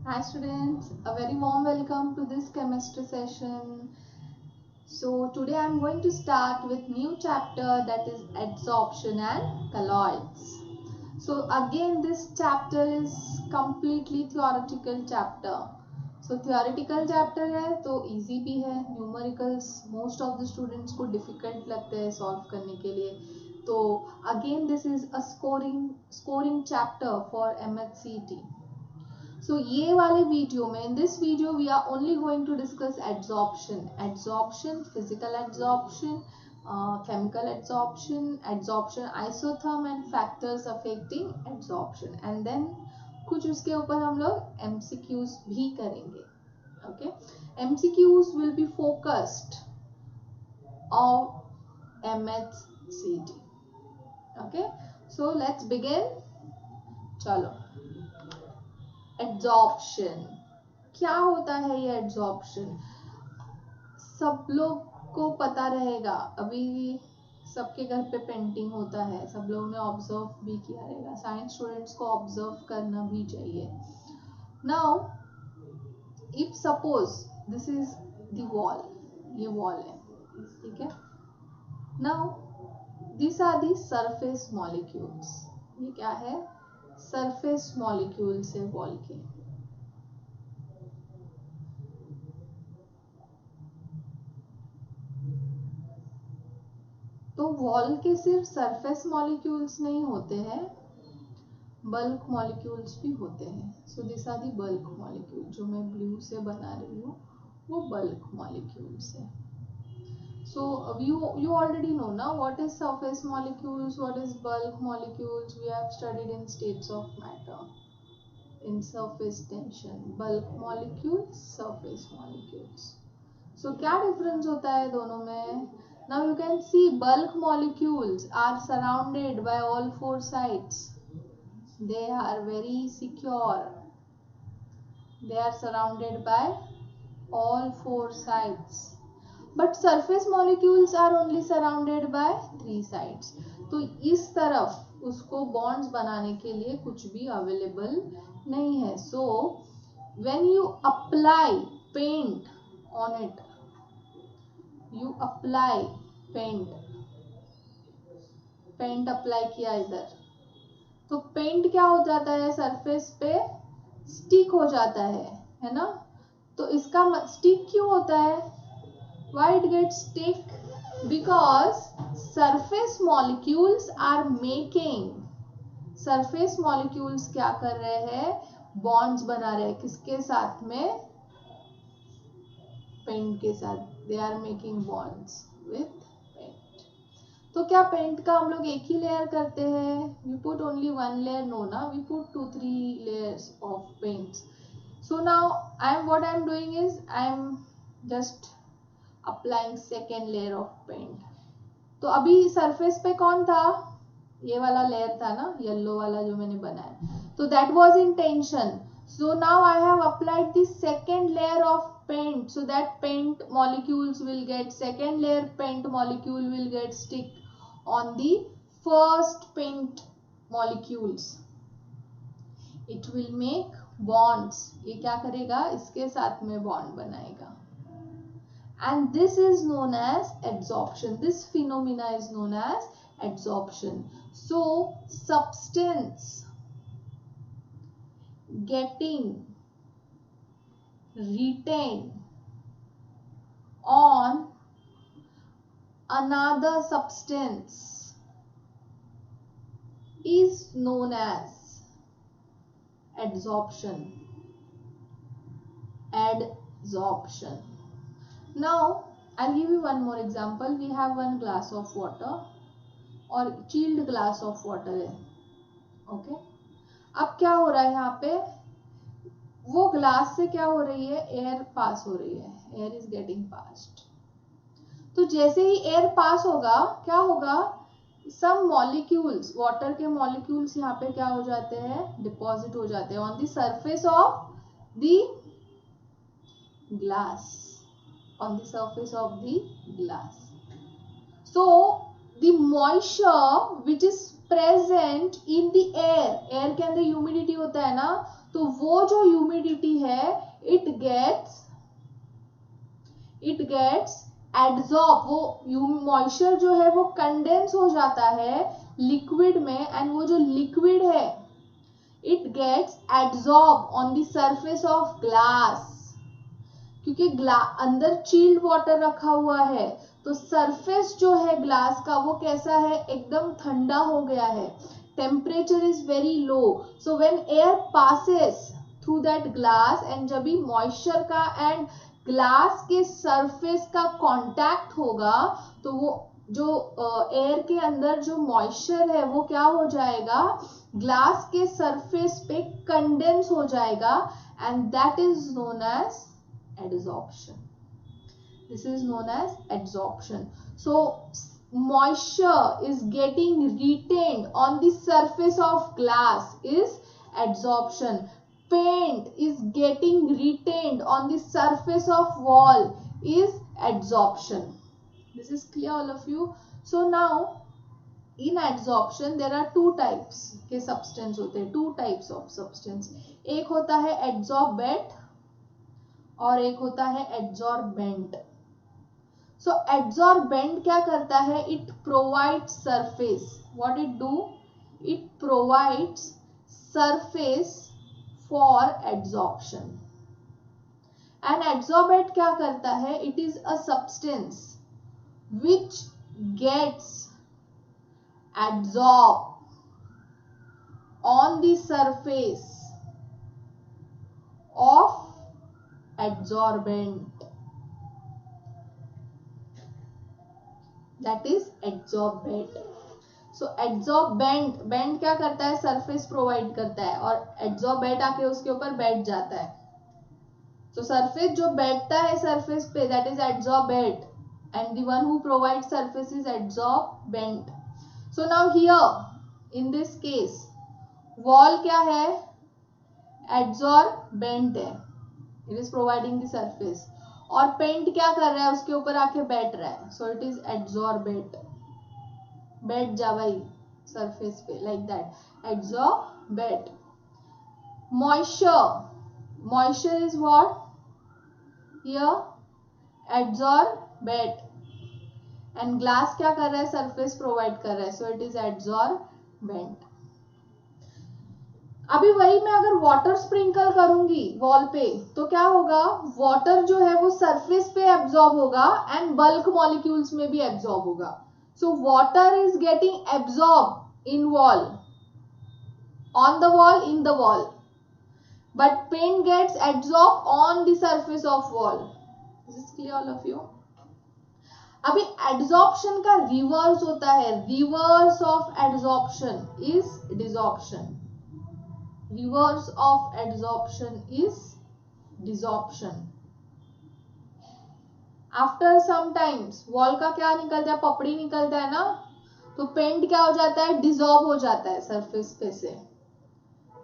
Hi students, a very warm welcome to this chemistry session. So today I am going to start with new chapter, that is adsorption and colloids. So again this chapter is completely theoretical chapter. So theoretical chapter है तो easy भी है, numericals most of the students को difficult लगते हैं solve करने के लिए. तो again this is a scoring chapter for MHCT. So ये वाले वीडियो में, in this video we are only going to discuss adsorption, physical adsorption, chemical adsorption isotherm and factors affecting adsorption, and then कुछ उसके ऊपर हम लोग MCQs भी करेंगे. Okay, MCQs will be focused on MHCT. Okay, so let's begin. चलो, adsorption क्या होता है? ये एड्सॉर्प्शन सब लोग को पता रहेगा, अभी सबके घर पे पेंटिंग होता है, सब लोगों ने ऑब्जर्व भी किया रहेगा, साइंस स्टूडेंट्स को ऑब्जर्व करना भी चाहिए. Now if suppose this is the wall, ये वॉल है, ठीक है. Now this are the surface molecules. ये क्या है? सरफेस मॉलिक्यूल्स है वॉल के. तो वॉल के सिर्फ सरफेस मॉलिक्यूल्स नहीं होते हैं, बल्क मॉलिक्यूल्स भी होते हैं. So this are the bulk molecule. जो मैं ब्लू से बना रही हूँ वो बल्क मॉलिक्यूल्स है. सो you already know ना what is surface molecules, what is bulk molecules. We have studied in states of matter, in surface tension, bulk molecules, surface molecules. So क्या difference होता है दोनों में? Now you can see bulk molecules are surrounded by all four sides. They are very secure. They are surrounded by all four sides. But surface molecules are only surrounded by three sides. तो इस तरफ उसको bonds बनाने के लिए कुछ भी available नहीं है. So when you apply paint on it, you apply paint apply किया इधर, तो पेंट क्या हो जाता है? सरफेस पे स्टिक हो जाता है ना. तो इसका स्टिक क्यों होता है? Why it get stick? Because surface molecules are making, surface molecules क्या कर रहे हैं? बॉन्ड्स बना रहे हैं. किसके साथ में? पेंट के साथ. They are making bonds with paint. तो क्या पेंट का हम लोग एक ही लेयर करते हैं? We put only one layer? No ना, we put 2-3 layers of paints. So now what I am doing is I am just applying second layer of paint. तो अभी सरफेस पे कौन था? ये वाला लेयर था ना, येलो वाला जो मैंने बनाया. तो that was in tension. So now I have applied the second layer of paint, so that paint molecules will get, second layer paint molecule will get stick on the first paint molecules. It will make bonds. ये क्या करेगा? इसके साथ में bond बनाएगा. And this is known as adsorption. This phenomena is known as adsorption. So substance getting retained on another substance is known as adsorption. Now I'll give you one more example. We have one glass of water और chilled glass of water है. Okay, अब क्या हो रहा है यहाँ पे? वो ग्लास से क्या हो रही है? एयर पास हो रही है. Air is getting passed. तो जैसे ही एयर पास होगा क्या होगा? सम मॉलिक्यूल्स, वाटर के मॉलिक्यूल्स यहाँ पे क्या हो जाते हैं? डिपॉजिट हो जाते हैं on the surface of the glass, on the surface of the glass. So the moisture which is present in the air, air के अंदर humidity होता है ना, तो वो जो ह्यूमिडिटी है इट गेट्स एड्सॉर्ब, वो मॉइस्चर जो है वो कंडेंस हो जाता है लिक्विड में, एंड वो जो लिक्विड है it gets adsorb on the surface of glass, क्योंकि अंदर चिल्ड वाटर रखा हुआ है तो सरफेस जो है ग्लास का वो कैसा है, एकदम ठंडा हो गया है, temperature is very low. So when air passes through that glass, and जब भी मॉइस्चर का एंड ग्लास के सरफेस का कांटेक्ट होगा तो वो जो एयर के अंदर जो मॉइस्चर है वो क्या हो जाएगा, ग्लास के सरफेस पे कंडेंस हो जाएगा, and that is known as adsorption. This is known as adsorption. So moisture is getting retained on the surface of glass is adsorption. Paint is getting retained on the surface of wall is adsorption. This is clear all of you. So now in adsorption there are two types के substance होते हैं, two types of substance. एक होता है adsorbate और एक होता है एड्सॉर्बेंट. सो एड्सॉर्बेंट क्या करता है, it provides surface. What it do, it provides surface for adsorption. And adsorbent क्या करता है, it is a substance which gets adsorb on the surface of adsorbent, that is adsorbate. So adsorbent, bend क्या करता है, surface provide करता है, और adsorbate आके उसके ऊपर बैठ जाता है. तो सरफेस जो बैठता है सरफेस पे that is adsorbate, and the one who provides surface is adsorbent. So now here in this case wall क्या है, adsorbent है, it is providing the surface, और पेंट क्या कर रहा है, उसके ऊपर आके बैठ रहा है, so it is adsorbate. बैठ जा भाई सरफेस पे, like that, adsorbate. moisture is what, here adsorbate, and glass क्या कर रहा है, सरफेस प्रोवाइड कर रहा है, so it is adsorbent. अभी वही मैं अगर वाटर स्प्रिंकल करूंगी वॉल पे तो क्या होगा, वाटर जो है वो सरफेस पे एब्जॉर्ब होगा एंड बल्क मॉलिक्यूल्स में भी एब्जॉर्ब होगा. So water is getting absorb in wall, on the wall, in the wall, but paint gets absorb on the surface of wall. This is clear all of you. अभी adsorption का reverse होता है, reverse of adsorption is desorption. Reverse of adsorption is desorption. After some times wall का क्या निकलता है, पपड़ी निकलता है ना, तो पेंट क्या हो जाता है, डिसॉर्ब हो जाता है सरफेस पे से.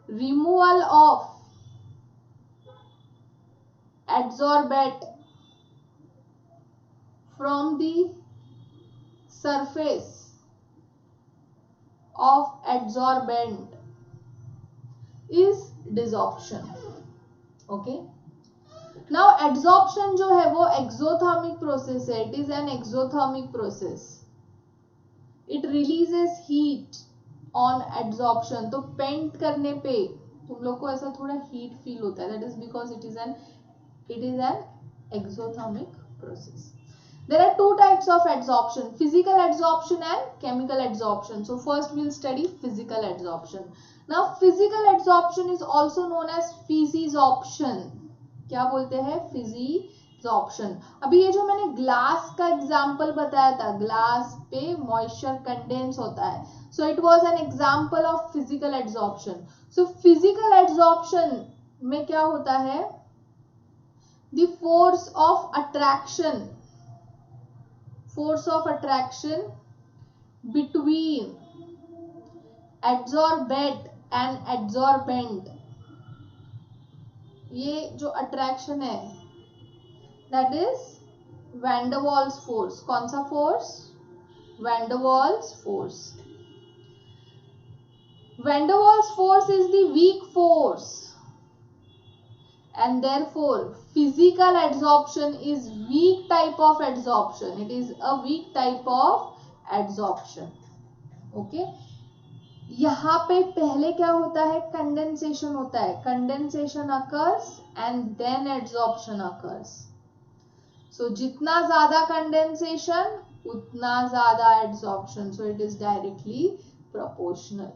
Removal of adsorbate from the surface of adsorbent is desorption. Okay, now adsorption जो है वो exothermic process है, it is an exothermic process, it releases heat on adsorption. तो पेंट करने पे तुम लोग को ऐसा थोड़ा हीट फील होता है, that is because it is an exothermic process. There are two types of adsorption, physical adsorption and chemical adsorption. So first we'll study physical adsorption. Now physical adsorption is also known as physisorption. क्या बोलते हैं, physisorption. अभी ये जो मैंने glass का example बताया था, ग्लास पे मॉइस्चर कंडेंस होता है, so it was an example of physical adsorption. So physical adsorption में क्या होता है, the force of attraction between adsorbate and adsorbent, ये जो अट्रैक्शन है that is van der Waals force. कौन सा force, van der Waals force. Van der Waals force is the weak force and therefore physical adsorption is weak type of adsorption. It is a weak type of adsorption. Okay, यहाँ पे पहले क्या होता है, condensation होता है, condensation occurs and then adsorption occurs. So जितना ज्यादा कंडेंसेशन उतना ज्यादा adsorption. So it is directly proportional.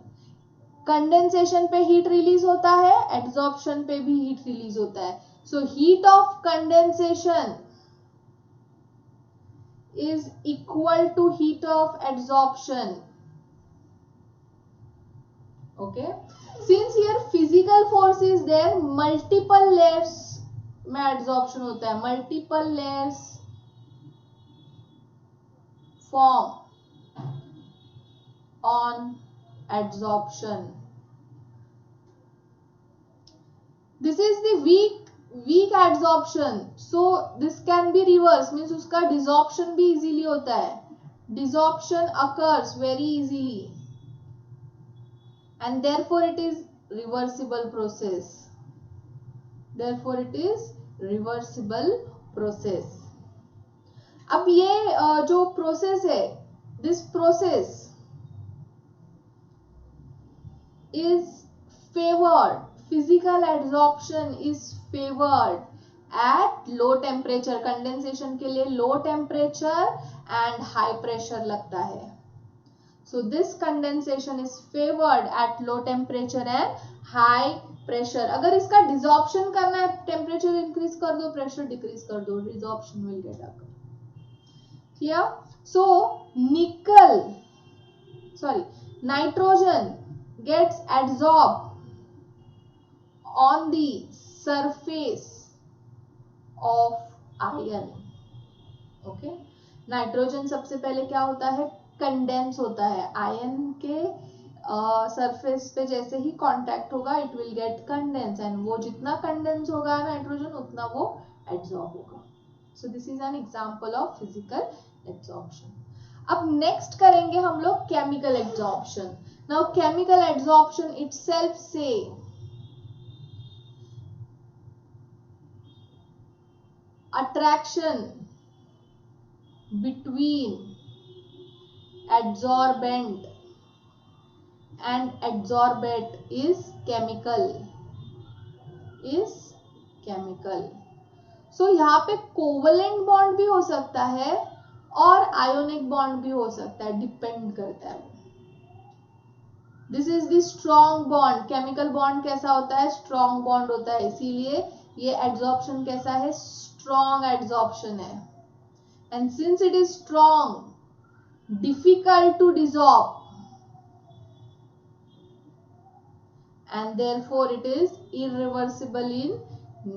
Condensation पे हीट रिलीज होता है, एड्सॉर्प्शन पे भी हीट रिलीज होता है. So heat of condensation is equal to heat of adsorption. Okay, since here physical force is there, multiple layers में adsorption होता है, multiple layers form on adsorption. This is the weak adsorption, so this can be reversed, means उसका desorption भी easily होता है. Desorption occurs very easily and therefore it is reversible process. Therefore it is reversible process. अब ये जो process है, this process is favored, physical adsorption is favored at low temperature. condensation के लिए low temperature and high pressure लगता है. So this condensation is favored at low temperature and high pressure. अगर इसका desorption करना है, temperature increase कर दो, pressure decrease कर दो, desorption will get occur. Clear? So nitrogen gets adsorbed on the surface of iron. Okay? Nitrogen सबसे पहले क्या होता है, कंडेंस होता है. आयन के सरफेस पे जैसे ही कांटेक्ट होगा it will gate condense, and वो जितना कंडेंस होगा नाइट्रोजन उतना वो एड्सॉर्ब होगा. सो this is an example of physical adsorption. अब नेक्स्ट करेंगे हम लोग chemical adsorption. Now chemical adsorption itself से attraction between adsorbent and adsorbate is chemical. So यहाँ पे कोवलेंट बॉन्ड भी हो सकता है और आयोनिक बॉन्ड भी हो सकता है, डिपेंड करता है. This is the strong bond. Chemical bond कैसा होता है, स्ट्रॉन्ग बॉन्ड होता है, इसीलिए ये एड्सॉर्प्शन कैसा है, स्ट्रॉन्ग एड्सॉर्प्शन है. And since it is strong, difficult to dissolve, and therefore it is irreversible in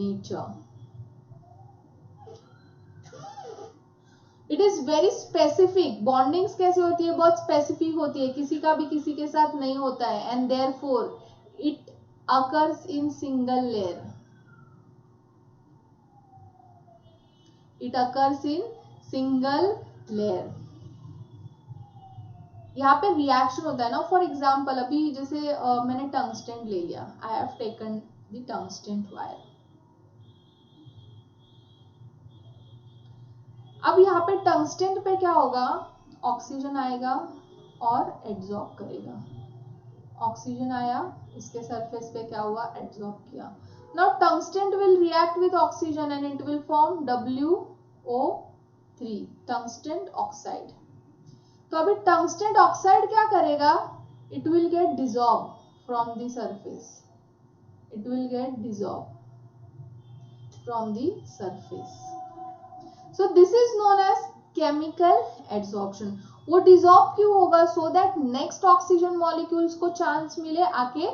nature. It is very specific. Bondings कैसे होती है, बहुत specific होती है, किसी का भी किसी के साथ नहीं होता है, and therefore it occurs in single layer. It occurs in single layer. यहाँ पे रिएक्शन होता है ना. फॉर एग्जाम्पल अभी जैसे मैंने टंगस्टेन ले लिया, I have taken the टंगस्टेन wire. अब यहाँ पे टंगस्टेन पे क्या होगा, ऑक्सीजन आएगा और एड्सॉर्ब करेगा. ऑक्सीजन आया, इसके सरफेस पे क्या हुआ, एड्सॉर्ब किया. Now tungsten will react with oxygen and it will form WO3, tungsten oxide. तो अभी टंगस्टेन ऑक्साइड क्या करेगा, it will get dissolve from the surface. It will get dissolve from the surface. So this is known as chemical adsorption. वो dissolve क्यों होगा, so that next oxygen molecules को chance मिले आके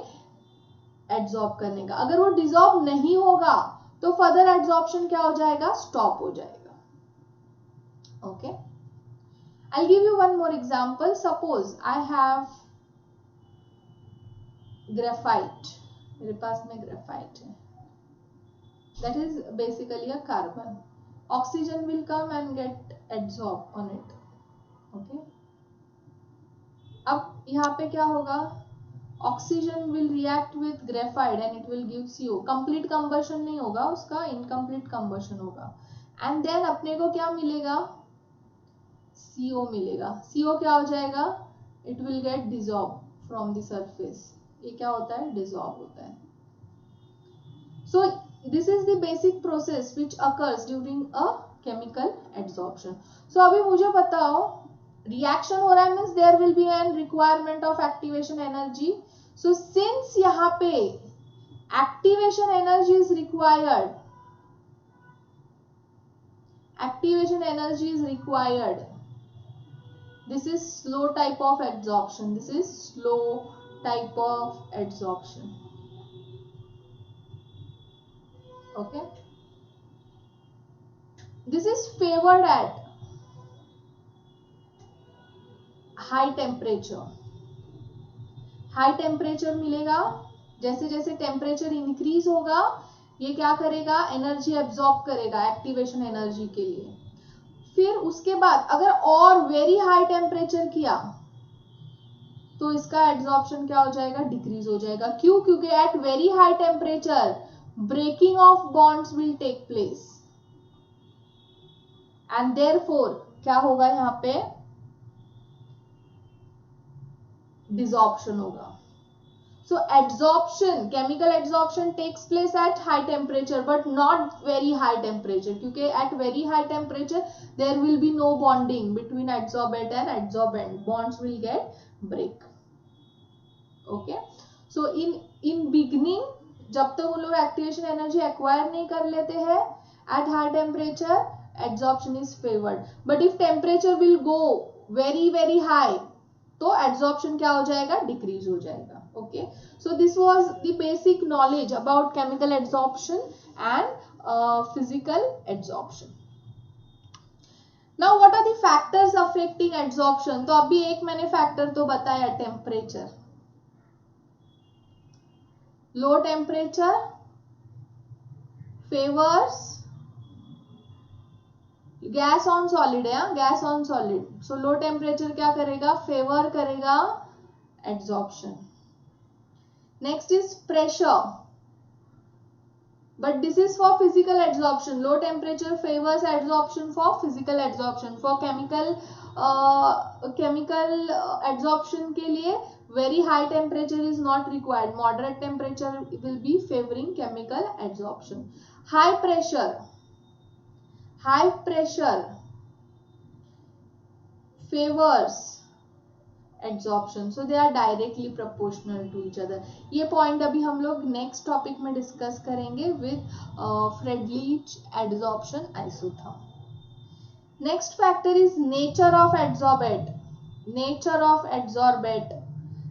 एड्सॉर्ब करने का. अगर वो डिसॉल्व नहीं होगा तो फर्दर एड्सॉर्प्शन क्या हो जाएगा, स्टॉप हो जाएगा. Okay, I'll give you one more example. Suppose I have graphite. मेरे पास में graphite है. That is basically a carbon. Oxygen will come and get adsorbed on it. Okay. अब यहाँ पे क्या होगा, oxygen will react with graphite and it will give CO. Complete combustion नहीं होगा उसका, इनकम्प्लीट कंबशन होगा. एंड देन अपने को क्या मिलेगा, CO मिलेगा. CO क्या हो जाएगा, it will get dissolve from the surface. ये क्या होता है, डिसॉल्व होता है. So this is the basic process which occurs during a chemical adsorption. So अभी मुझे बताओ, रिएक्शन हो रहा है means there will be an requirement of activation energy. So since यहाँ पे activation energy is required, activation energy is required. This is slow type of adsorption. This is slow type of adsorption. Okay. This is favored at high temperature. High temperature मिलेगा. जैसे जैसे temperature increase होगा ये क्या करेगा, energy absorb करेगा activation energy के लिए. फिर उसके बाद अगर और वेरी हाई टेम्परेचर किया तो इसका एब्जॉर्प्शन क्या हो जाएगा, डिक्रीज हो जाएगा. क्यों, क्योंकि at very high temperature breaking of bonds will take place and therefore क्या होगा, यहाँ पे डिसॉर्प्शन होगा. So adsorption, chemical adsorption takes place at high temperature but not very high temperature, क्योंकि at very high temperature there will be no bonding between adsorbate and adsorbent. Bonds will get break. Okay. So in beginning जब तक वो लोग activation energy acquire नहीं कर लेते हैं at high temperature, adsorption is favored. But if temperature will go very very high तो adsorption क्या हो जाएगा, डिक्रीज हो जाएगा. Okay, so this was the basic knowledge about chemical adsorption and physical adsorption. Now what are the factors affecting adsorption? तो अभी एक मैंने फैक्टर तो बताया, temperature. Low temperature favours gas on solid है, gas on solid. So low temperature क्या करेगा, favour करेगा adsorption. Next is pressure, but this is for physical adsorption. Low temperature favors adsorption for physical adsorption. For chemical adsorption के लिए very high temperature is not required. Moderate temperature will be favoring chemical adsorption. High pressure favors adsorption. So they are directly proportional to each other. ये point अभी हम लोग next topic में discuss करेंगे with Freundlich adsorption isotherm. Next factor is nature of adsorbate. Nature of adsorbate.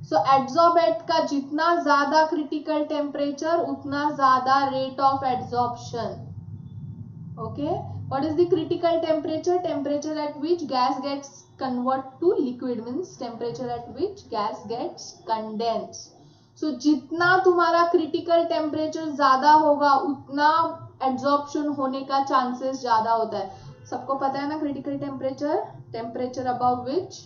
So adsorbate का जितना ज्यादा critical temperature उतना ज्यादा rate of adsorption. Okay, what is the critical temperature? Temperature at which gas gets convert to liquid, means temperature at which gas gets condensed. So जितना तुम्हारा critical temperature ज्यादा होगा उतना adsorption होने का chances ज्यादा होता है. सबको पता है ना critical temperature, temperature above which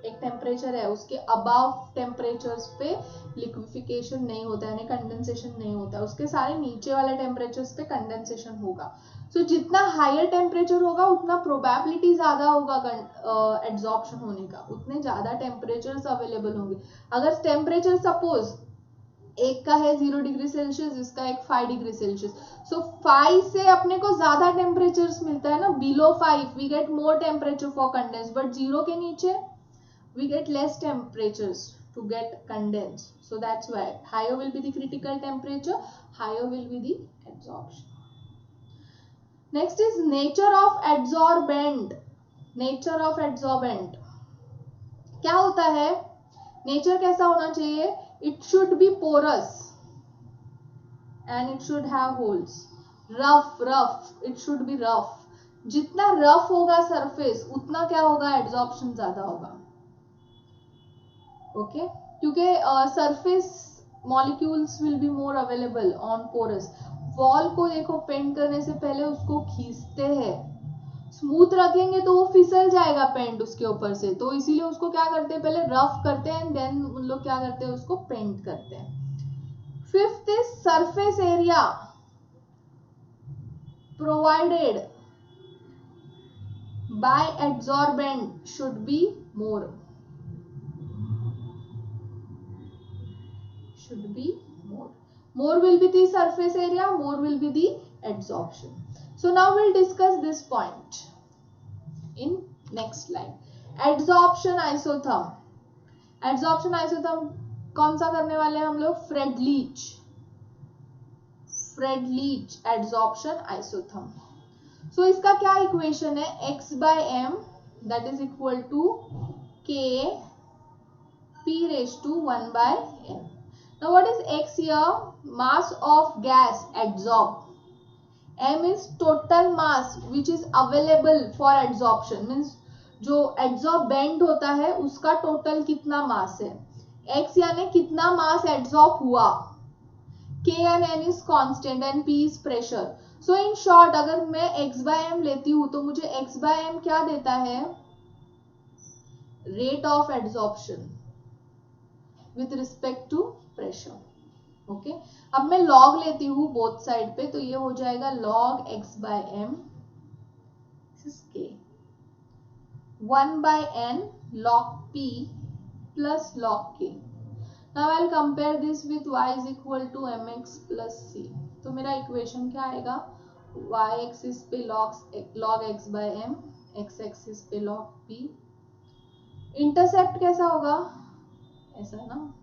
एक टेम्परेचर है उसके अबव टेम्परेचर्स पे लिक्विफिकेशन नहीं होता है, यानी कंडेंसेशन नहीं होता है. उसके सारे नीचे वाले टेम्परेचर्स पे कंडेंसेशन होगा. सो जितना हायर टेम्परेचर होगा उतना प्रोबेबिलिटी ज्यादा होगा एड्सॉर्प्शन होने का, उतने ज्यादा टेम्परेचर्स अवेलेबल होंगे. अगर टेम्परेचर सपोज एक का है 0 डिग्री सेल्सियस, इसका एक 5 डिग्री सेल्सियस. सो 5 से अपने को ज्यादा टेम्परेचर्स मिलता है ना, below 5 we get more temperature for condense, but 0 के नीचे we get less temperatures to get condensed. So that's why higher will be the critical temperature, higher will be the adsorption. Next is nature of adsorbent. Nature of adsorbent क्या होता है, nature कैसा होना चाहिए, it should be porous and it should have holes. rough, it should be rough. जितना rough होगा surface उतना क्या होगा, एड्सॉर्प्शन ज्यादा होगा. ओके, क्योंकि surface molecules will be more available on porous. Wall को देखो पेंट करने से पहले उसको खींचते हैं. स्मूथ रखेंगे तो वो फिसल जाएगा पेंट उसके ऊपर से, तो इसीलिए उसको क्या करते हैं, पहले रफ करते हैं, देन उन लोग क्या करते हैं, उसको पेंट करते हैं। Fifth is surface area provided by adsorbent should be more, should be more will be the surface area, more will be the adsorption. So now we'll discuss this point in next slide. Adsorption isotherm, adsorption isotherm कौन सा करने वाले हैं हम लोग, फ्रेडलीच adsorption isotherm. So इसका क्या equation है, x by m that is equal to k p raised to 1 by n. Now what is x here? Mass of gas adsorbed. M is total mass which is available for adsorption, means जो adsorbent होता है उसका total कितना मास है, x यानी कितना मास adsorb हुआ, k and n is constant and p is pressure. So in short अगर मैं x by m लेती हूँ तो मुझे x by m क्या देता है, rate of adsorption with respect to pressure. Okay, अब मैं लॉग लेती हूँ बोथ साइड पे, तो ये हो जाएगा log x by m k 1 by n log p plus log k. Now I'll compare this with y is equal to mx plus c. तो मेरा इक्वेशन क्या आएगा, y एक्सिस पे log x by m, x axis पे log p. Intercept कैसा होगा, ऐसा ना,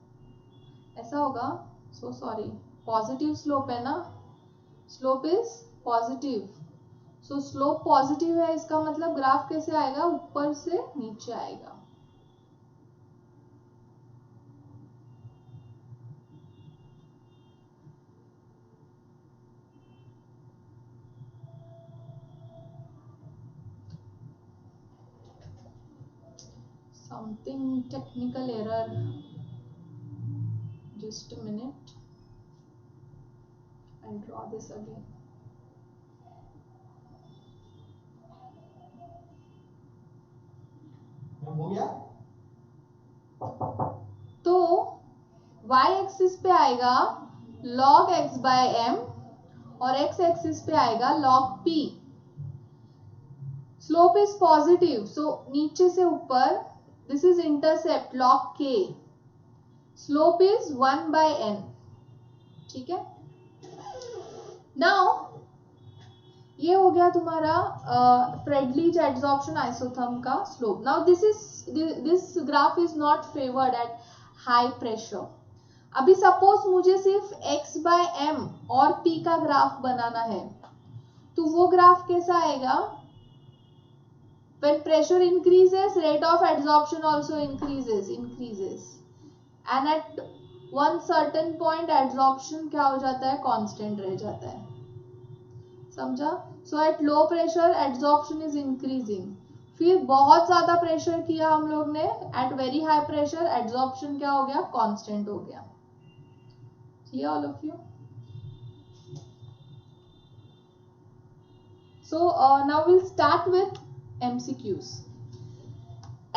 ऐसा होगा, सो सॉरी, पॉजिटिव स्लोप है ना, slope is positive, so slope positive है, इसका मतलब ग्राफ कैसे आएगा, ऊपर से नीचे आएगा. Something technical error, just a minute, I'll draw this again. हो गया, तो y एक्सिस पे आएगा log x by m और x एक्सिस पे आएगा log p. Slope is positive, so नीचे से ऊपर, this is intercept log k, slope is 1 by n. ठीक है, नाउ ये हो गया तुम्हारा फ्रेडलीच एड्सॉर्प्शन आइसोथर्म का slope. Now this graph is not favoured at high pressure. अभी सपोज मुझे सिर्फ x by m और p का ग्राफ बनाना है, तो वो ग्राफ कैसा आएगा, when pressure increases rate of adsorption also increases and at one certain point adsorption क्या हो जाता है, कांस्टेंट रह जाता है. समझा, so at low pressure adsorption is increasing, फिर बहुत ज्यादा प्रेशर किया हम लोग ने, at very high pressure adsorption क्या हो गया, कांस्टेंट हो गया. ठीक, all of you. So now will start with MCQs.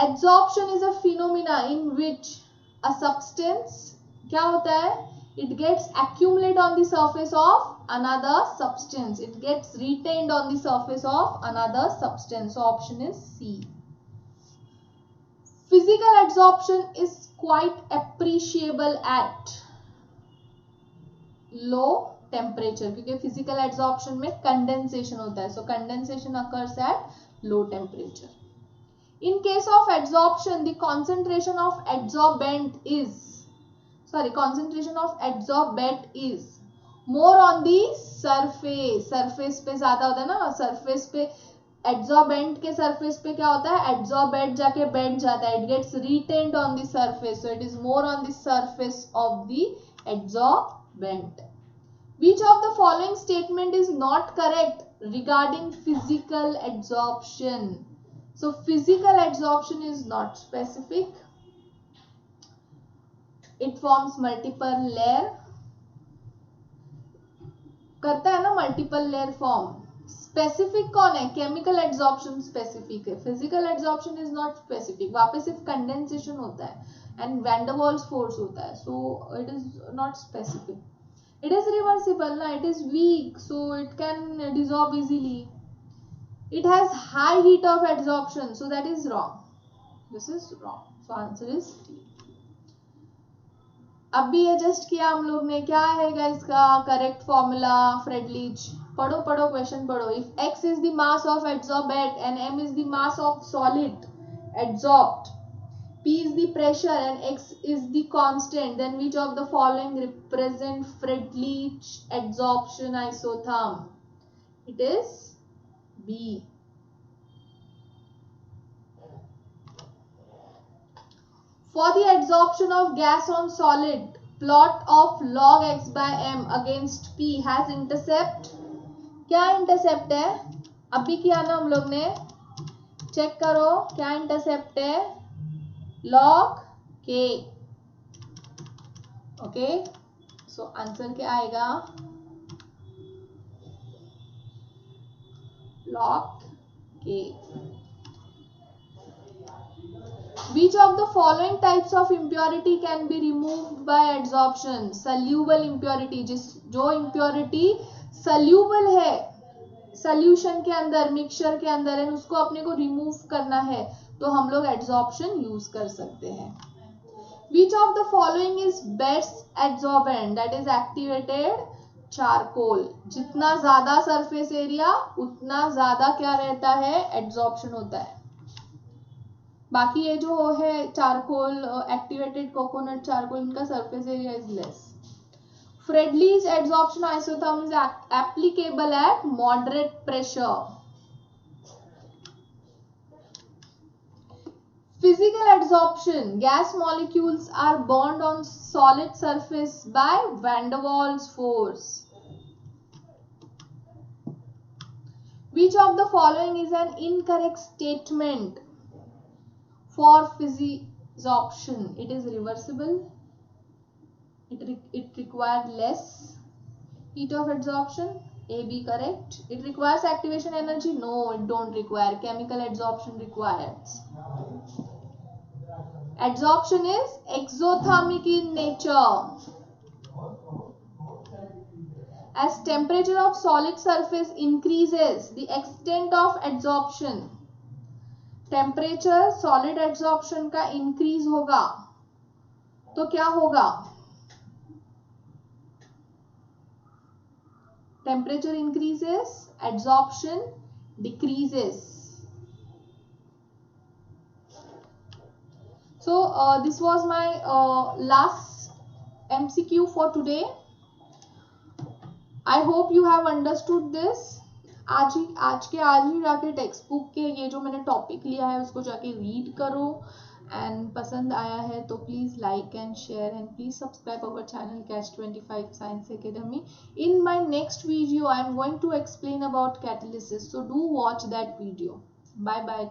Adsorption is a phenomena in which a substance क्या होता है, it gets accumulated on the surface of another substance, it gets retained on the surface of another substance. So option is C. Physical adsorption is quite appreciable at low temperature, क्योंकि physical adsorption में condensation होता है, so condensation occurs at low temperature. In case of adsorption, the concentration of adsorbent is more on the surface. surface पे ज्यादा होता है ना, surface पे adsorbent के surface पे क्या होता है, adsorbent जाके बैठ जाता है, it gets retained on the surface, so it is more on the surface of the adsorbent. Which of the following statement is not correct regarding physical adsorption? So physical adsorption is not specific. It forms multiple layer, करता है ना, multiple layer form. Specific कौन है? Chemical adsorption specific है, physical adsorption is not specific. वहां पे सिर्फ condensation होता है and van der Waals force होता है, so it is not specific. It is reversible, na? It is weak, so it can dissolve easily. It has high heat of adsorption, so that is wrong. This is wrong. So answer is D. अब भी ये just किया हम लोग ने, क्या है इसका करेक्ट फॉर्मूला? फ्रेडलिच पढ़ो पढ़ो, क्वेश्चन पढ़ो. If x is the mass of adsorbate and m is the mass of solid adsorbed, P is the pressure and X is the constant, then which of the following represent Friedlich adsorption isotherm? It is B. For the adsorption of gas on solid, plot of log x by m against P has intercept. क्या intercept है? अभी किया ना हम लोग ने, check करो क्या इंटरसेप्ट है? log k. Okay, so answer क्या आएगा? log k. Which of the following types of impurity can be removed by adsorption? Soluble impurity, जो impurity soluble है solution के अंदर, मिक्सचर के अंदर है, उसको अपने को रिमूव करना है तो हम लोग एड्सॉर्प्शन यूज कर सकते हैं. Which of the following is best adsorbent? That is activated charcoal. जितना ज्यादा सरफेस एरिया उतना ज्यादा क्या रहता है? एड्सॉर्प्शन होता है. बाकी ये जो है चारकोल, एक्टिवेटेड कोकोनट चारकोल, इनका surface area is less. Friedlich adsorption isotherm is applicable at moderate pressure. Physical adsorption, gas molecules are bound on solid surface by van der Waals force. Which of the following is an incorrect statement for physisorption? It is reversible. It requires less heat of adsorption. A, B correct. It requires activation energy. No, it don't require. Chemical adsorption requires. Adsorption is exothermic in nature. As temperature of solid surface increases, the extent of adsorption. Temperature solid adsorption का increase होगा तो क्या होगा? Temperature increases, adsorption decreases. So this was my last MCQ for today. I hope you have understood this. आज ही जाके text book के ये जो मैंने टॉपिक लिया है उसको जाके रीड करो, एंड पसंद आया है तो please like and share and please subscribe our channel Catch 25 Science Academy. In my next video I am going to explain about catalysis, so do watch that video. Bye bye.